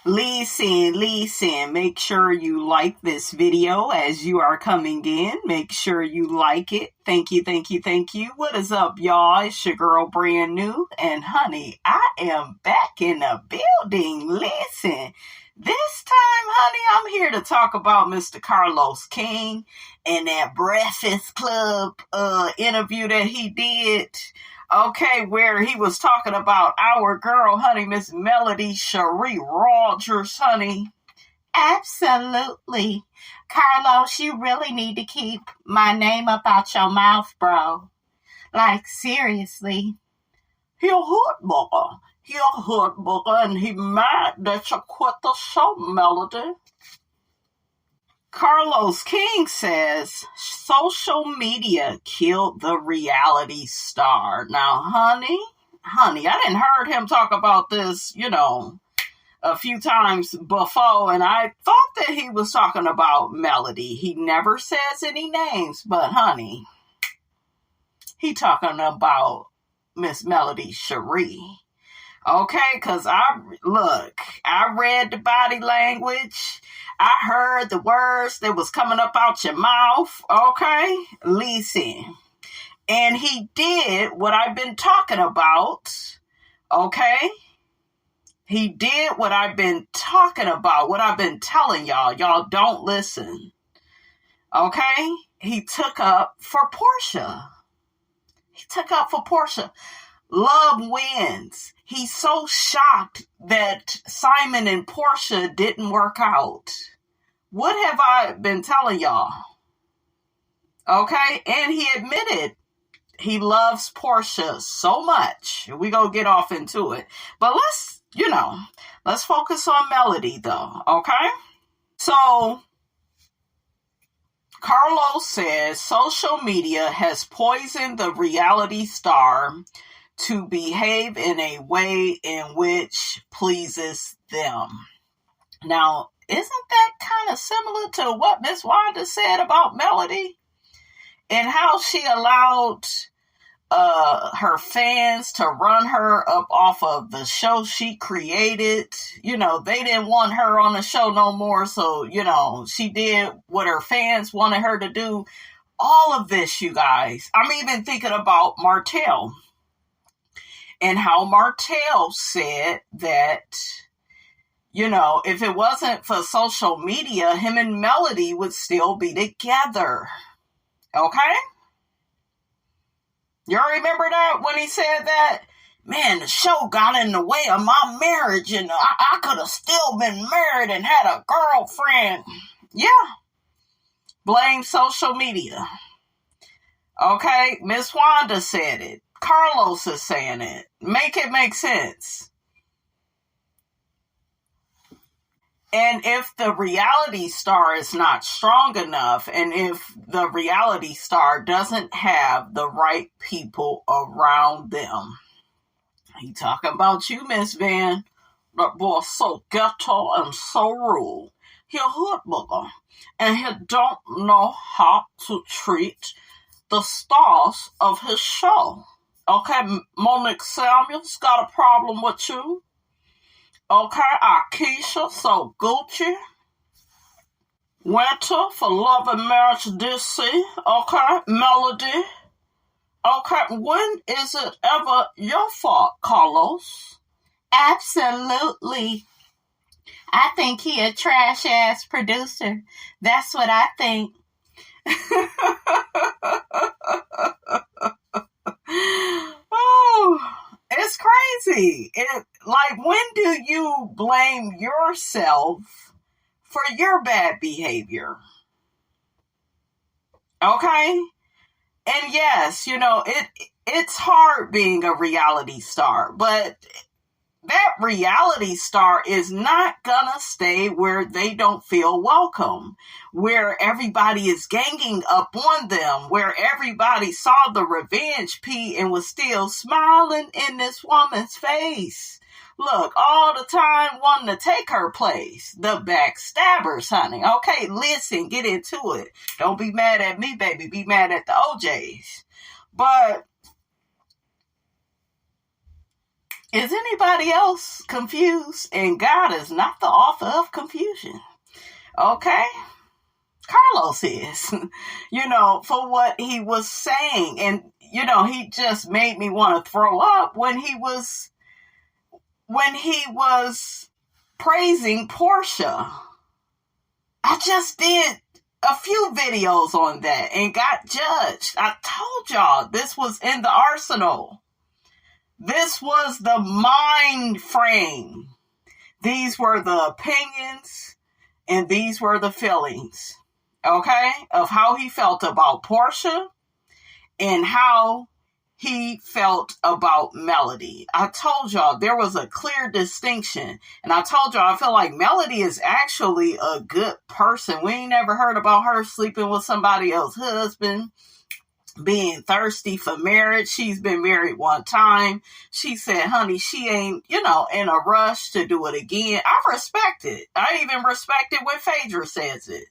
Listen, make sure you like this video as you are coming in. Make sure you like it. Thank you. What is up, y'all? It's your girl, Brand New. And honey, I am back in the building. Listen, this time, honey, I'm here to talk about Mr. Carlos King and that Breakfast Club interview that he did. Okay, where he was talking about our girl, honey, Miss Melody Cherie Rogers, honey. Absolutely. Carlos, you really need to keep my name up out your mouth, bro. Like, seriously. He a hood booger. And he mad that you quit the show, Melody. Carlos King says social media killed the reality star. Now, honey, I didn't heard him talk about this, a few times before, and I thought that he was talking about Melody. He never says any names, but honey, he talking about Miss Melody Cherie. Okay, because I read the body language. I heard the words that was coming up out your mouth. Okay, listen. And he did what I've been talking about. Okay, he did what I've been talking about, what I've been telling y'all. Y'all don't listen. Okay, he took up for Portia. Love wins. He's so shocked that Simon and Portia didn't work out. What have I been telling y'all? Okay, and he admitted he loves Portia so much. We're going to get off into it. But let's focus on Melody though, okay? So, Carlos says social media has poisoned the reality star to behave in a way in which pleases them. Now, isn't that kind of similar to what Miss Wanda said about Melody? And how she allowed her fans to run her up off of the show she created. They didn't want her on the show no more. So, she did what her fans wanted her to do. All of this, you guys. I'm even thinking about Martell. And how Martell said that, if it wasn't for social media, him and Melody would still be together. Okay? Y'all remember that when he said that? Man, the show got in the way of my marriage and I could have still been married and had a girlfriend. Yeah. Blame social media. Okay? Miss Wanda said it. Carlos is saying it. Make it make sense. And if the reality star is not strong enough, and if the reality star doesn't have the right people around them, he talking about you, Miss Van. That boy's so ghetto and so rude. He a hood booger, and he don't know how to treat the stars of his show. Okay, Monique Samuels got a problem with you. Okay, Akeisha, so Gucci. Winter for Love and Marriage DC. Okay, Melody. Okay, when is it ever your fault, Carlos? Absolutely. I think he a trash-ass producer. That's what I think. Oh, it's crazy. When do you blame yourself for your bad behavior? Okay? And yes, it's hard being a reality star, but that reality star is not gonna stay where they don't feel welcome, where everybody is ganging up on them, where everybody saw the revenge P and was still smiling in this woman's face. Look, all the time wanting to take her place. The backstabbers, honey. Okay, listen, get into it. Don't be mad at me, baby. Be mad at the OJs. But Is anybody else confused? And God is not the author of confusion. Okay? Carlos is, for what he was saying. And, he just made me want to throw up when he was praising Portia. I just did a few videos on that and got judged. I told y'all this was in the arsenal. This was the mind frame. These were the opinions and these were the feelings, okay, of how he felt about Portia and how he felt about Melody. I told y'all there was a clear distinction. And I told y'all I feel like Melody is actually a good person. We ain't never heard about her sleeping with somebody else's husband, being thirsty for marriage. She's been married one time. She said, honey, she ain't, in a rush to do it again. I respect it. I even respect it when Phaedra says it.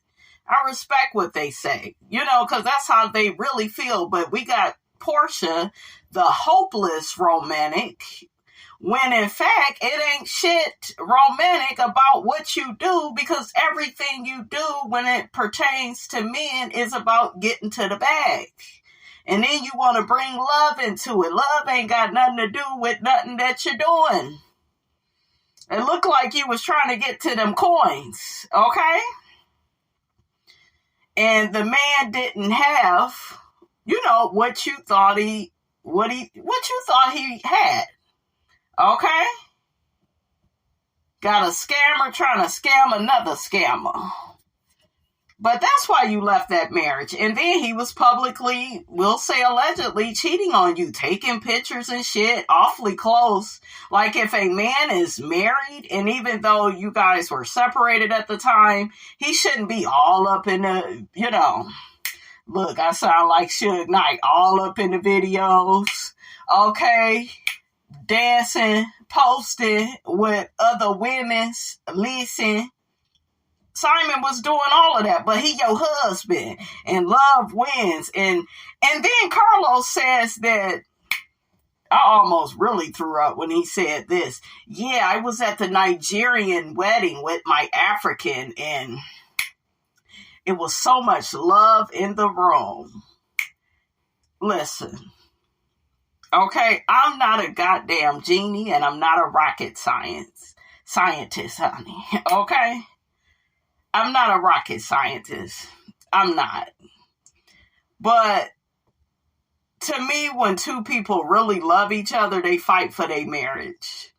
I respect what they say, because that's how they really feel. But we got Portia, the hopeless romantic, when in fact it ain't shit romantic about what you do, because everything you do when it pertains to men is about getting to the bag. And then you want to bring love into it. Love ain't got nothing to do with nothing that you're doing. It looked like you was trying to get to them coins, okay? And the man didn't have what you thought he had. Okay? Got a scammer trying to scam another scammer. But that's why you left that marriage. And then he was publicly, we'll say allegedly, cheating on you, taking pictures and shit, awfully close. Like if a man is married, and even though you guys were separated at the time, he shouldn't be all up in the, look, I sound like Suge Knight, all up in the videos, okay, dancing, posting with other women's, listen. Simon was doing all of that, but he your husband, and love wins. And then Carlos says that, I almost really threw up when he said this. Yeah, I was at the Nigerian wedding with my African, and it was so much love in the room. Listen, okay, I'm not a goddamn genie, and I'm not a rocket scientist, honey, okay? I'm not a rocket scientist. I'm not. But to me, when two people really love each other, they fight for their marriage.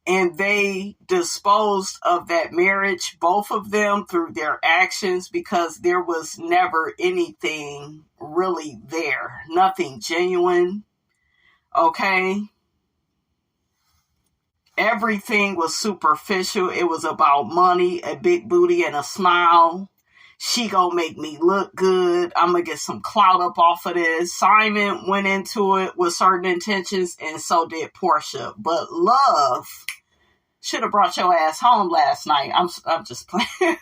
And they disposed of that marriage, both of them, through their actions, because there was never anything really there. Nothing genuine. Okay? Everything was superficial. It was about money, a big booty, and a smile. She gonna make me look good. I'm gonna get some clout up off of this. Simon went into it with certain intentions, and so did Portia. But love should have brought your ass home last night. I'm just playing.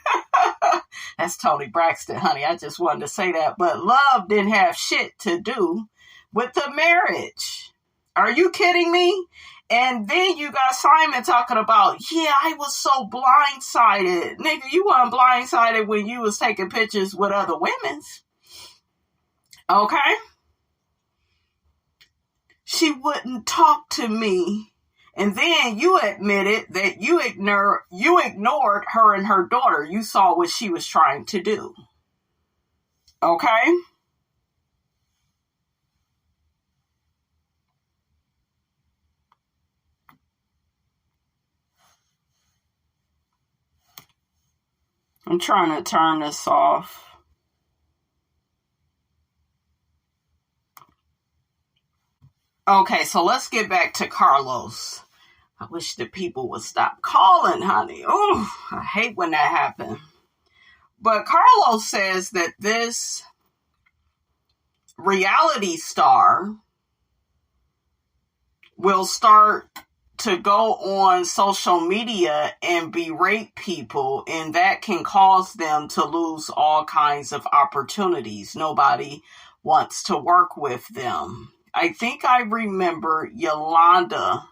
That's Tony Braxton, honey. I just wanted to say that. But love didn't have shit to do with the marriage. Are you kidding me? And then you got Simon talking about, yeah, I was so blindsided. Nigga, you weren't blindsided when you was taking pictures with other women's. Okay? She wouldn't talk to me. And then you admitted that you ignored her and her daughter. You saw what she was trying to do. Okay? I'm trying to turn this off. Okay, so let's get back to Carlos. I wish the people would stop calling, honey. Oh, I hate when that happens. But Carlos says that this reality star will start to go on social media and berate people, and that can cause them to lose all kinds of opportunities. Nobody wants to work with them. I think I remember Yolanda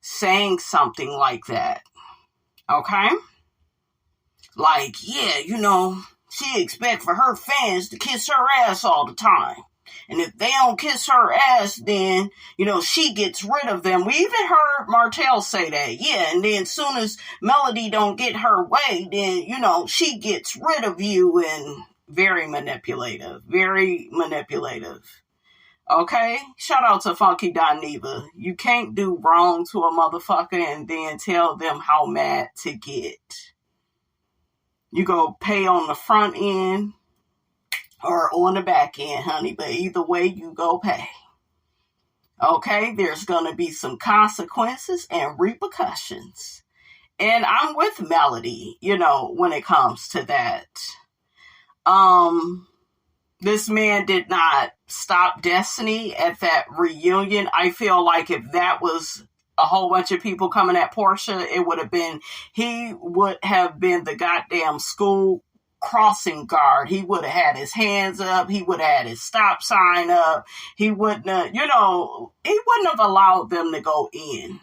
saying something like that. Okay? Like, yeah, she expect for her fans to kiss her ass all the time. And if they don't kiss her ass, then, she gets rid of them. We even heard Martell say that. Yeah, and then as soon as Melody don't get her way, then, she gets rid of you. And very manipulative. Very manipulative. Okay? Shout out to Funky Dineva. You can't do wrong to a motherfucker and then tell them how mad to get. You go pay on the front end or on the back end, honey. But either way, you go pay. Okay? There's going to be some consequences and repercussions. And I'm with Melody, when it comes to that. This man did not stop Destiny at that reunion. I feel like if that was a whole bunch of people coming at Portia, he would have been the goddamn school crossing guard. He would have had his hands up. He would have had his stop sign up. He wouldn't have, he wouldn't have allowed them to go in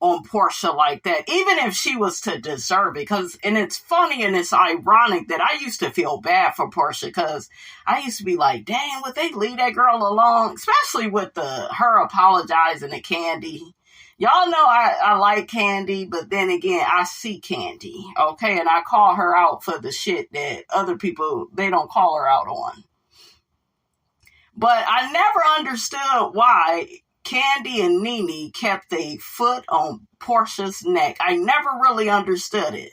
on Portia like that, even if she was to deserve it. And it's funny and it's ironic that I used to feel bad for Portia, because I used to be like, dang, would they leave that girl alone? Especially with her apologizing to Candy. Y'all know I like Candy, but then again, I see Candy, okay? And I call her out for the shit that other people, they don't call her out on. But I never understood why Candy and Nene kept a foot on Portia's neck. I never really understood it.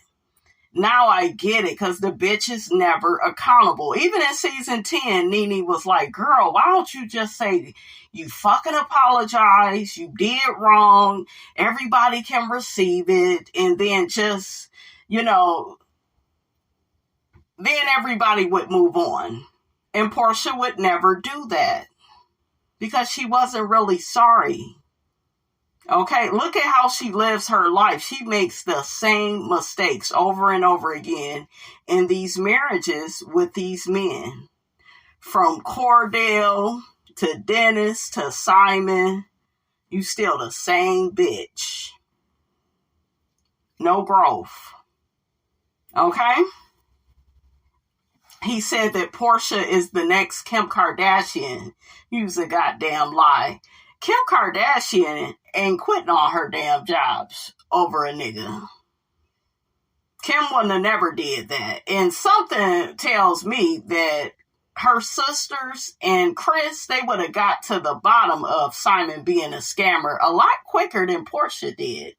Now I get it, because the bitch is never accountable. Even in season 10, Nene was like, girl, why don't you just say you fucking apologize, you did wrong, everybody can receive it, and then just, then everybody would move on. And Portia would never do that, because she wasn't really sorry. Okay, look at how she lives her life. She makes the same mistakes over and over again in these marriages with these men. From Cordell to Dennis to Simon, you still the same bitch. No growth. Okay? He said that Portia is the next Kim Kardashian. Use a goddamn lie. Kim Kardashian ain't quitting all her damn jobs over a nigga. Kim wouldn't have never did that. And something tells me that her sisters and Chris, they would have got to the bottom of Simon being a scammer a lot quicker than Portia did.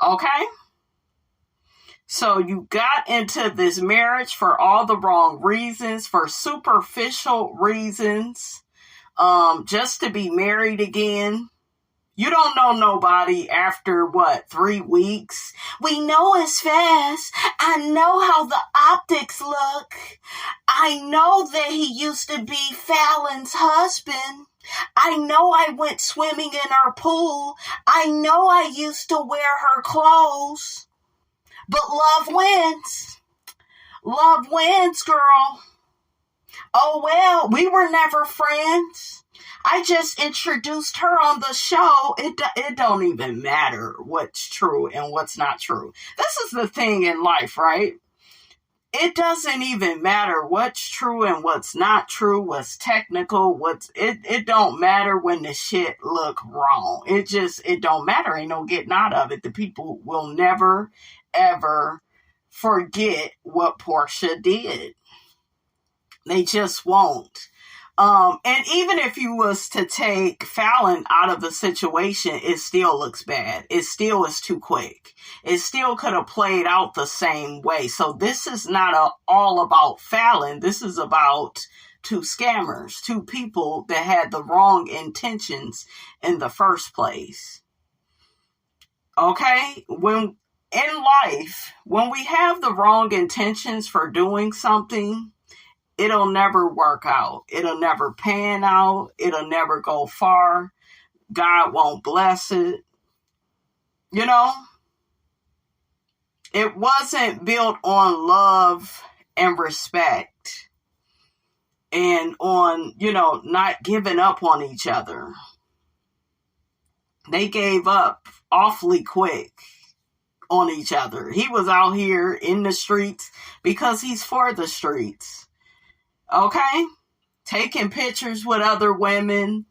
Okay? So you got into this marriage for all the wrong reasons, for superficial reasons, just to be married again. You don't know nobody after, 3 weeks? We know it's fast. I know how the optics look. I know that he used to be Fallon's husband. I know I went swimming in her pool. I know I used to wear her clothes. But love wins. Love wins, girl. Oh, well, we were never friends. I just introduced her on the show. It don't even matter what's true and what's not true. This is the thing in life, right? It doesn't even matter what's true and what's not true, what's technical, it don't matter when the shit look wrong. It don't matter. Ain't no getting out of it. The people will never, ever forget what Portia did. They just won't. And even if you was to take Fallon out of the situation, it still looks bad. It still is too quick. It still could have played out the same way. So this is not all about Fallon. This is about two scammers, two people that had the wrong intentions in the first place. Okay? In life, when we have the wrong intentions for doing something, it'll never work out. It'll never pan out. It'll never go far. God won't bless it. It wasn't built on love and respect and on, not giving up on each other. they gave up awfully quick on each other. He was out here in the streets because he's for the streets. Okay? Taking pictures with other women,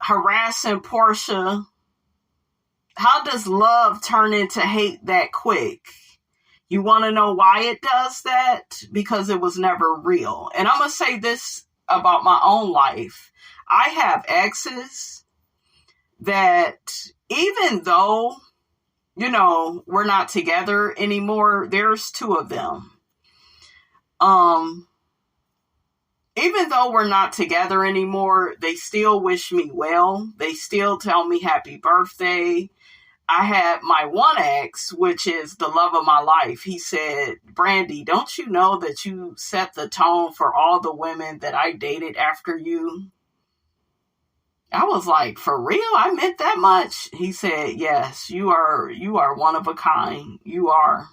harassing Portia. How does love turn into hate that quick? You want to know why it does that? Because it was never real. And I'm going to say this about my own life. I have exes that even though, we're not together anymore, there's two of them. Even though we're not together anymore, they still wish me well. They still tell me happy birthday. I had my one ex, which is the love of my life. He said, Brandy, don't you know that you set the tone for all the women that I dated after you? I was like, for real? I meant that much? He said, yes, you are one of a kind. You are.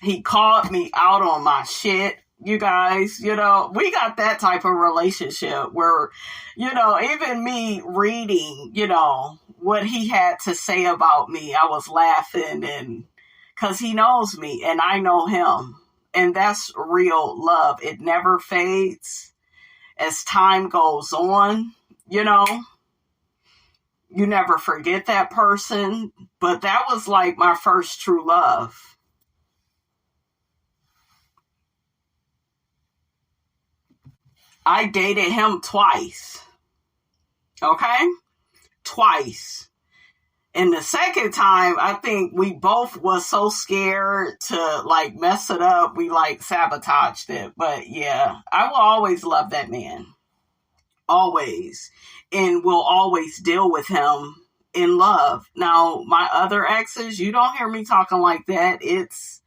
He called me out on my shit. You guys, we got that type of relationship where, even me reading, what he had to say about me, I was laughing, and because he knows me and I know him. And that's real love. It never fades. As time goes on, you never forget that person. But that was like my first true love. I dated him twice. Okay? Twice. And the second time, I think we both was so scared to mess it up. We sabotaged it. But yeah, I will always love that man. Always. And will always deal with him in love. Now, my other exes, you don't hear me talking like that. It's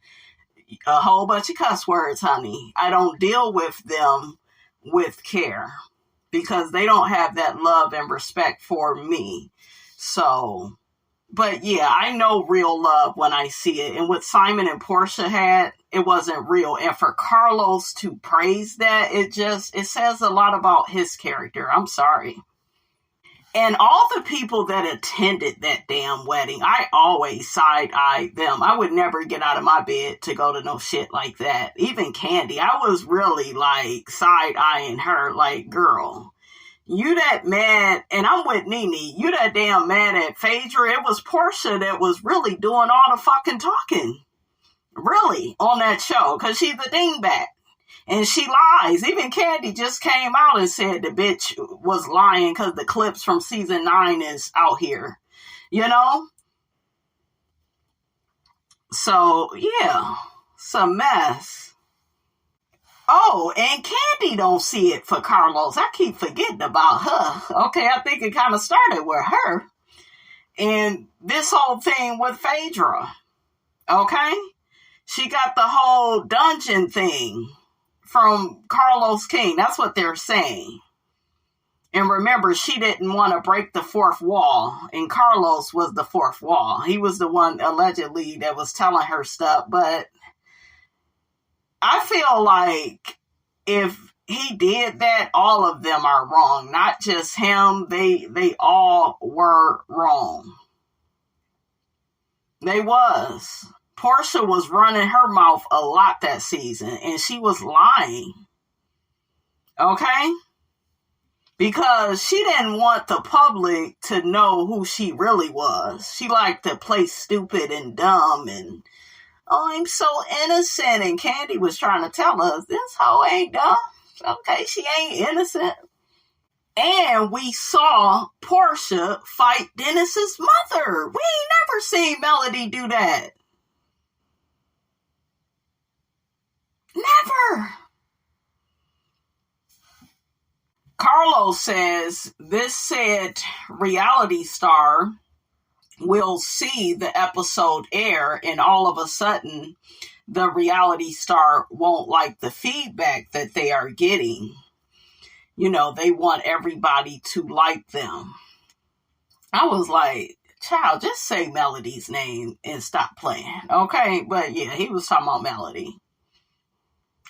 a whole bunch of cuss words, honey. I don't deal with them with care because they don't have that love and respect for me. So, but yeah, I know real love when I see it. And what Simon and Portia had, it wasn't real. And for Carlos to praise that, it says a lot about his character. I'm sorry. And all the people that attended that damn wedding, I always side-eyed them. I would never get out of my bed to go to no shit like that. Even Candy, I was really side-eyeing her, girl, you that mad, and I'm with Nene, you that damn mad at Phaedra. It was Portia that was really doing all the fucking talking. Really, on that show, because she's a dingbat. And she lies. Even Candy just came out and said the bitch was lying because the clips from season 9 is out here. So, yeah. It's a mess. Oh, and Candy don't see it for Carlos. I keep forgetting about her. Okay, I think it kind of started with her. And this whole thing with Phaedra. Okay? She got the whole dungeon thing from Carlos King. That's what they're saying. And remember, she didn't want to break the fourth wall. And Carlos was the fourth wall. He was the one allegedly that was telling her stuff. But I feel like if he did that, all of them are wrong. Not just him. They all were wrong. They was. Portia was running her mouth a lot that season, and she was lying. Okay? Because she didn't want the public to know who she really was. She liked to play stupid and dumb and, I'm so innocent. And Candy was trying to tell us, this hoe ain't dumb. Okay, she ain't innocent. And we saw Portia fight Dennis's mother. We ain't never seen Melody do that. Never. Carlos says this said reality star will see the episode air, and all of a sudden the reality star won't like the feedback that they are getting. They want everybody to like them. I was like, child, just say Melody's name and stop playing. Okay? But yeah, he was talking about Melody.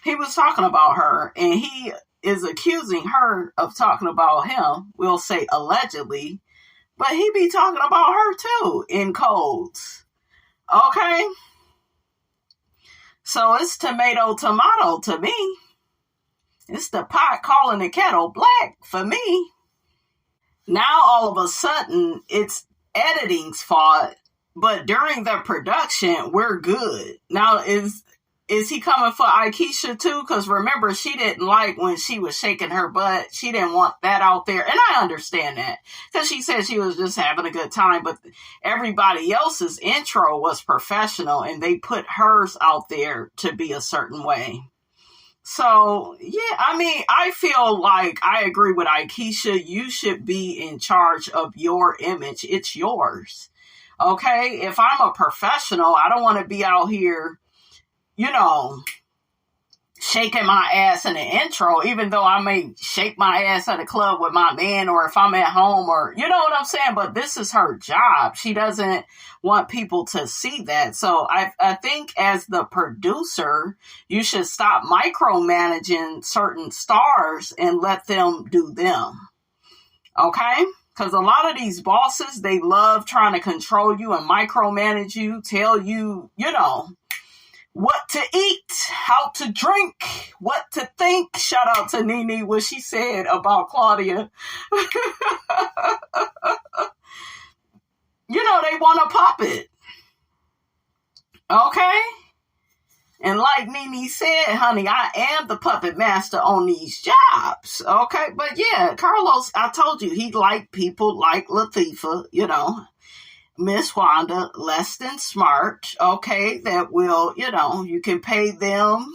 He was talking about her, and he is accusing her of talking about him, we'll say allegedly, but he be talking about her too in codes. Okay? So it's tomato to me. It's the pot calling the kettle black for me. Now all of a sudden it's editing's fault, but during the production we're good. Now is he coming for Aikisha too? Because remember, she didn't like when she was shaking her butt. She didn't want that out there. And I understand that. Because she said she was just having a good time. But everybody else's intro was professional. And they put hers out there to be a certain way. So, yeah, I mean, I feel like I agree with Aikisha. You should be in charge of your image. It's yours. Okay? If I'm a professional, I don't want to be out here, shaking my ass in the intro, even though I may shake my ass at a club with my man, or if I'm at home, or you know what I'm saying? But this is her job. She doesn't want people to see that. So I think as the producer, you should stop micromanaging certain stars and let them do them. Okay? Because a lot of these bosses, they love trying to control you and micromanage you, tell you, what to eat, how to drink, what to think. Shout out to Nene, what she said about Claudia. They want to pop it. Okay? And like Nene said, honey, I am the puppet master on these jobs. Okay? But yeah, Carlos, I told you, he liked people like Latifah, Miss Wanda, less than smart, okay, that will, you can pay them,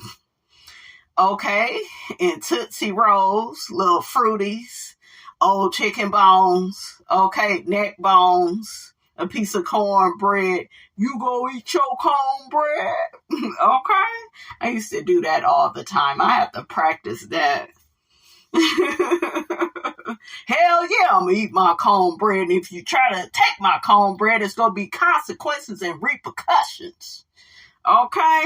okay, in Tootsie Rolls, little fruities, old chicken bones, okay, neck bones, a piece of cornbread. You go eat your cornbread, okay? I used to do that all the time. I have to practice that. Hell yeah, I'm gonna eat my cornbread. And if you try to take my cornbread, it's gonna be consequences and repercussions. Okay?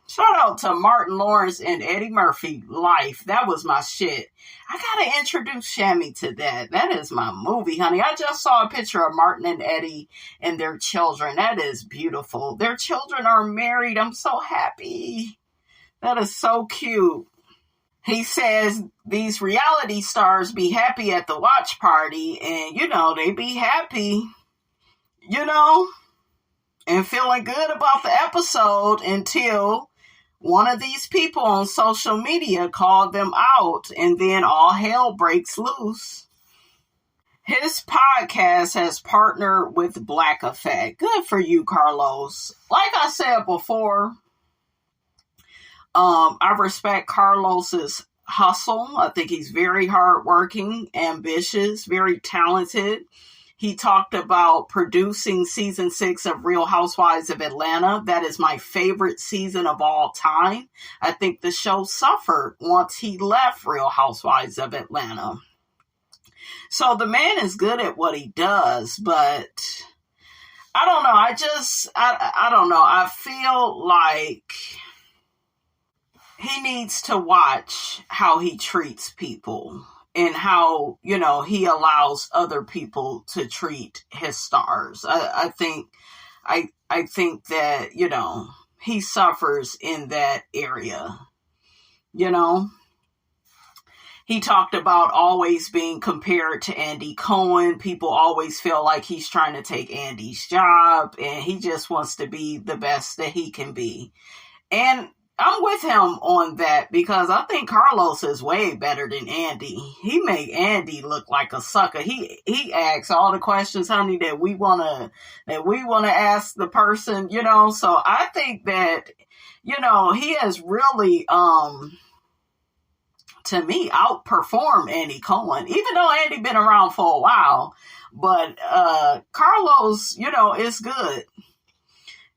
Shout out to Martin Lawrence and Eddie Murphy. Life. That was my shit. I gotta introduce Shammy to that. That is my movie, honey. I just saw a picture of Martin and Eddie and their children. That is beautiful. Their children are married. I'm so happy. That is so cute. He says these reality stars be happy at the watch party, and, they be happy, and feeling good about the episode until one of these people on social media called them out, and then all hell breaks loose. His podcast has partnered with Black Effect. Good for you, Carlos. Like I said before, I respect Carlos's hustle. I think he's very hardworking, ambitious, very talented. He talked about producing season 6 of Real Housewives of Atlanta. That is my favorite season of all time. I think the show suffered once he left Real Housewives of Atlanta. So the man is good at what he does, but I don't know. I don't know. I feel like he needs to watch how he treats people and how, he allows other people to treat his stars. I think that, he suffers in that area, He talked about always being compared to Andy Cohen. People always feel like he's trying to take Andy's job, and he just wants to be the best that he can be. And I'm with him on that because I think Carlos is way better than Andy. He made Andy look like a sucker. He asks all the questions, honey, that we wanna ask the person, So I think that, he has really to me outperformed Andy Cohen, even though Andy been around for a while. But Carlos, is good.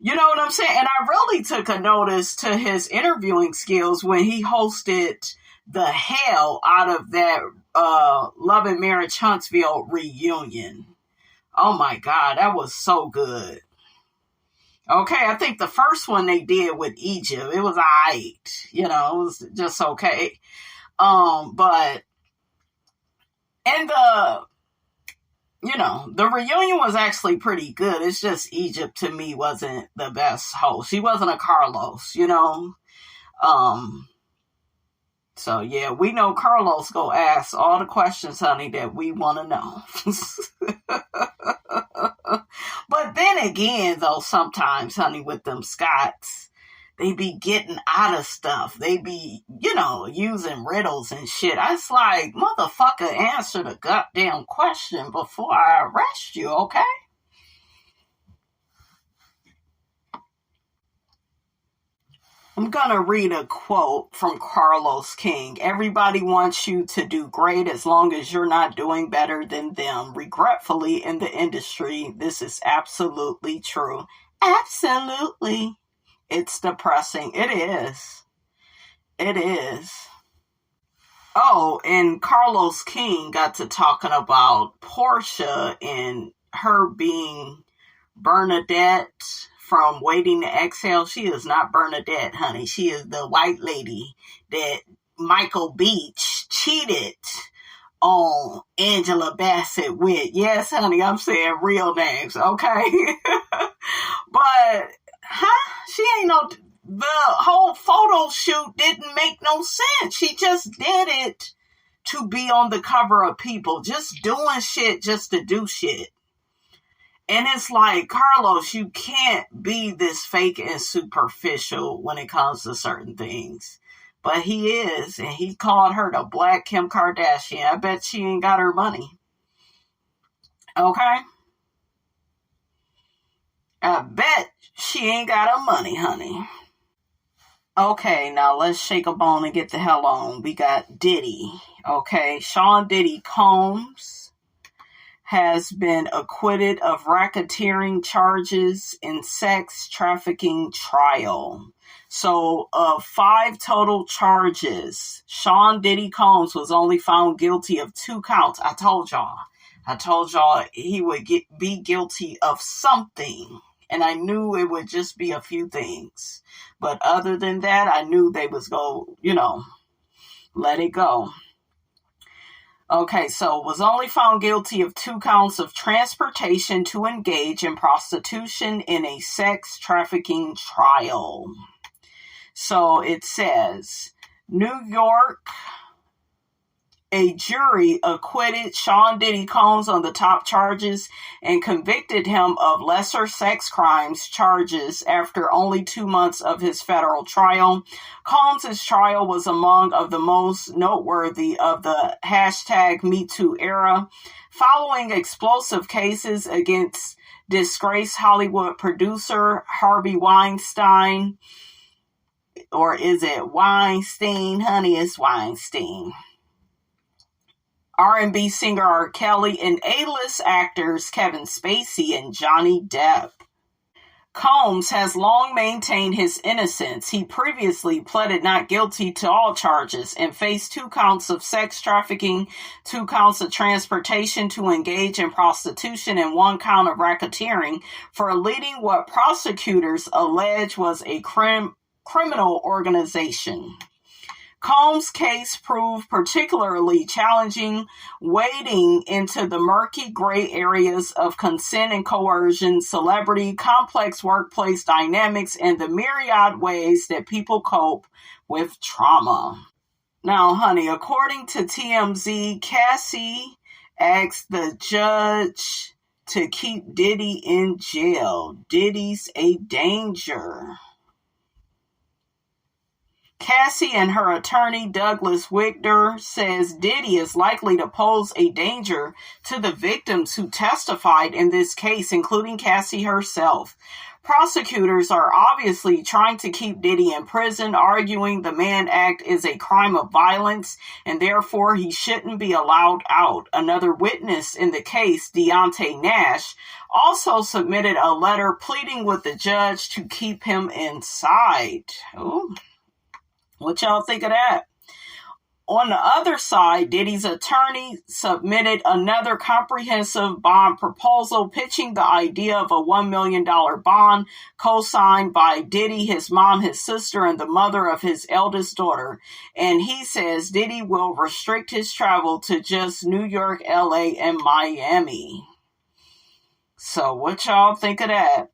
You know what I'm saying? And I really took a notice to his interviewing skills when he hosted the hell out of that Love and Marriage Huntsville reunion. Oh my God, that was so good. Okay, I think the first one they did with Egypt, it was alright. It was just okay. But and the reunion was actually pretty good. It's just Egypt to me wasn't the best host. She wasn't a Carlos, So yeah, we know Carlos go ask all the questions, honey, that we want to know. But then again, though, sometimes, honey, with them Scots, they be getting out of stuff. They be, using riddles and shit. I was like, motherfucker, answer the goddamn question before I arrest you, okay? I'm going to read a quote from Carlos King. Everybody wants you to do great as long as you're not doing better than them. Regretfully, in the industry, this is absolutely true. Absolutely. It's depressing. It is. It is. Oh, and Carlos King got to talking about Portia and her being Bernadette from Waiting to Exhale. She is not Bernadette, honey. She is the white lady that Michael Beach cheated on Angela Bassett with. Yes, honey, I'm saying real names, okay? But, she ain't the whole photo shoot didn't make no sense. She just did it to be on the cover of People, just doing shit just to do shit. And it's like, Carlos, you can't be this fake and superficial when it comes to certain things. But he is, and he called her the Black Kim Kardashian. I bet she ain't got her money. Okay? I bet she ain't got her money, honey. Okay, now let's shake a bone and get the hell on. We got Diddy. Okay, Sean Diddy Combs has been acquitted of racketeering charges in sex trafficking trial. So, of 5 total charges, Sean Diddy Combs was only found guilty of 2 counts. I told y'all he would be guilty of something. And I knew it would just be a few things. But other than that, I knew they was let it go. Okay, so was only found guilty of 2 counts of transportation to engage in prostitution in a sex trafficking trial. So it says, New York, a jury acquitted Sean Diddy Combs on the top charges and convicted him of lesser sex crimes charges after only 2 months of his federal trial. Combs' trial was among of the most noteworthy of the #MeToo era, following explosive cases against disgraced Hollywood producer Harvey Weinstein. Or is it Weinstein? Honey, it's Weinstein. R&B singer R. Kelly, and A-list actors Kevin Spacey and Johnny Depp. Combs has long maintained his innocence. He previously pleaded not guilty to all charges and faced 2 counts of sex trafficking, 2 counts of transportation to engage in prostitution, and 1 count of racketeering for leading what prosecutors allege was a criminal organization. Combs' case proved particularly challenging, wading into the murky gray areas of consent and coercion, celebrity, complex workplace dynamics, and the myriad ways that people cope with trauma. Now, honey, according to TMZ, Cassie asked the judge to keep Diddy in jail. Diddy's a danger. Cassie and her attorney, Douglas Wigder, says Diddy is likely to pose a danger to the victims who testified in this case, including Cassie herself. Prosecutors are obviously trying to keep Diddy in prison, arguing the Mann Act is a crime of violence and therefore he shouldn't be allowed out. Another witness in the case, Deontay Nash, also submitted a letter pleading with the judge to keep him inside. Ooh. What y'all think of that? on the other side, Diddy's attorney submitted another comprehensive bond proposal pitching the idea of a $1 million bond co-signed by Diddy, his mom, his sister, and the mother of his eldest daughter. And he says Diddy will restrict his travel to just New York, LA, and Miami. So what y'all think of that?